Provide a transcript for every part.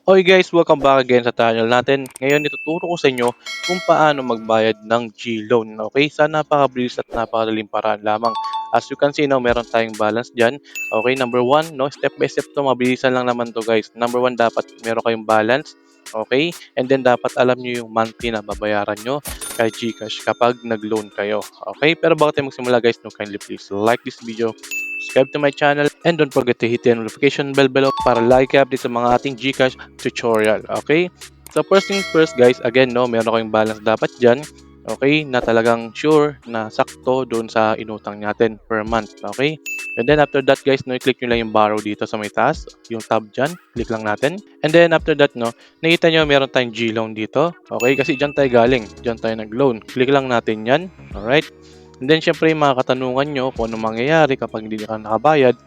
Oy guys, welcome back again sa channel natin. Ngayon ituturo ko sa inyo kung paano magbayad ng G-Loan. Okay, sa napakabilis at napakadaling paraan lamang. As you can see, no, meron tayong balance dyan. Okay, number one, no, step by step to, mabilisan lang naman to guys. Number one, dapat meron kayong balance. Okay, and then dapat alam nyo yung monthly na babayaran nyo kay Gcash kapag nag-loan kayo. Okay, pero bago tayo magsimula guys, no, kindly please like this video, subscribe to my channel, and don't forget to hit the notification bell below para lagi kayo update sa mga ating Gcash tutorial. Okay? So first things first guys, again no, meron kayong balance dapat dyan. Okay? Na talagang sure na sakto doon sa inutang natin per month. Okay? And then after that guys, no, i-click nyo lang yung borrow dito sa may taas, yung tab dyan, click lang natin. And then after that no, nakita nyo meron tayong G-loan dito. Okay? Kasi dyan tayo galing, dyan tayo nag-loan. Click lang natin yan. Alright? And then syempre yung mga katanungan nyo kung ano mangyayari kapag hindi ka nakabayad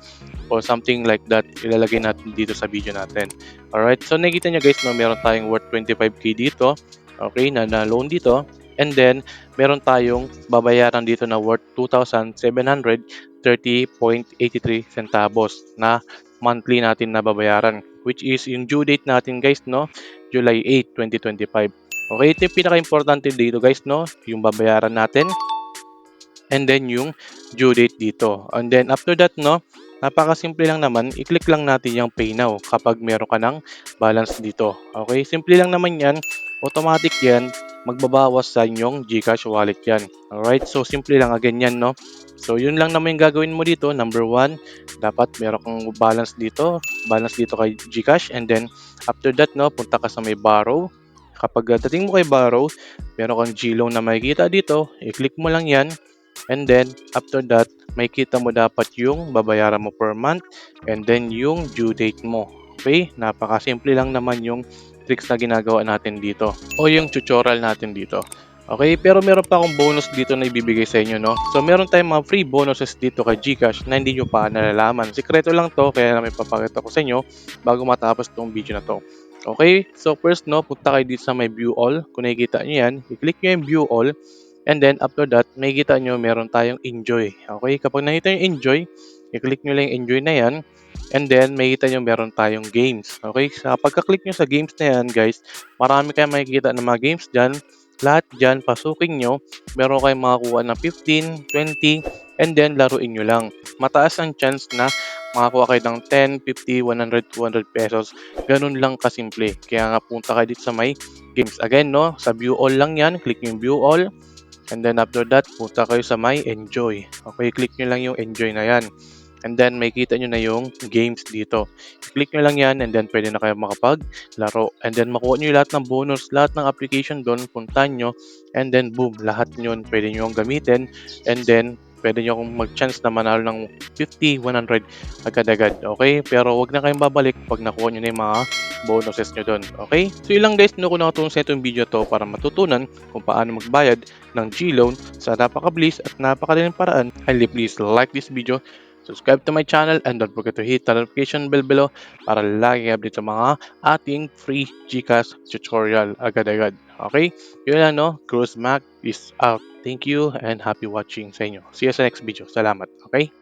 or something like that, ilalagay natin dito sa video natin. Alright, so nakikita nyo guys, no, meron tayong worth 25k dito, okay, na loan dito. And then, meron tayong babayaran dito na worth 2,730.83 centavos na monthly natin na babayaran, which is yung due date natin guys, no, July 8, 2025. Okay, ito yung pinaka-importante dito guys, no, yung babayaran natin and then yung due date dito. And then after that, no, napakasimple lang naman, i-click lang natin yung pay now kapag meron ka ng balance dito. Okay, simple lang naman yan, automatic yan, magbabawas sa inyong Gcash wallet yan. Alright, so simple lang again yan, no. So yun lang naman yung gagawin mo dito. Number one, dapat meron kang balance dito kay Gcash, and then after that, no, punta ka sa may borrow. Kapag dating mo kay borrow, meron kang G-loan na makikita dito, i-click mo lang yan. And then, after that, may kita mo dapat yung babayaran mo per month and then yung due date mo. Okay? Napakasimple lang naman yung tricks na ginagawa natin dito o yung tutorial natin dito. Okay, pero meron pa akong bonus dito na ibibigay sa inyo, no? So, meron tayong mga free bonuses dito kay Gcash na hindi nyo pa nalalaman. Sikreto lang to, kaya namin papakita ko sa inyo bago matapos tong video na to. Okay, so first, no, punta kayo dito sa may view all. Kung nakikita nyo yan, i-click nyo yung view all. And then, after that, makikita nyo meron tayong enjoy. Okay, kapag nakita nyo enjoy, i-click nyo lang yung enjoy na yan. And then, makikita nyo meron tayong games. Okay, sa pagka-click nyo sa games na yan, guys, marami kayong makikita ng mga games dyan. Lahat dyan, pasukin nyo, meron kayong makakuha ng 15, 20, and then laruin nyo lang. Mataas ang chance na makakuha kayo ng 10, 50, 100, 200 pesos. Ganun lang kasimple. Kaya nga punta kayo dito sa may games. Again, no, sa view all lang yan. Click nyo yung view all. And then after that, punta kayo sa may enjoy. Okay, click nyo lang yung enjoy na yan. And then makikita nyo na yung games dito. Click nyo lang yan and then pwede na kayo makapaglaro. And then makuha nyo lahat ng bonus, lahat ng application doon, puntahan nyo. And then boom, lahat nyo pwede nyo gamitin. And then pwede nyo akong mag-chance na manalo ng 50, 100 agad-agad. Okay, pero wag na kayong babalik pag nakuha nyo na yung mga bonuses nyo doon. Okay, so ilang guys, no, kung nakatulong sa itong video to para matutunan kung paano magbayad ng G-loan sa napakabilis at napakadaling paraan, kindly please like this video, subscribe to my channel, and don't forget to hit the notification bell below para lagi update sa mga ating free Gcash tutorial agad-agad. Okay? Yun lang, no? Cruz Mac is out. Thank you and happy watching sa inyo. See you sa next video. Salamat. Okay?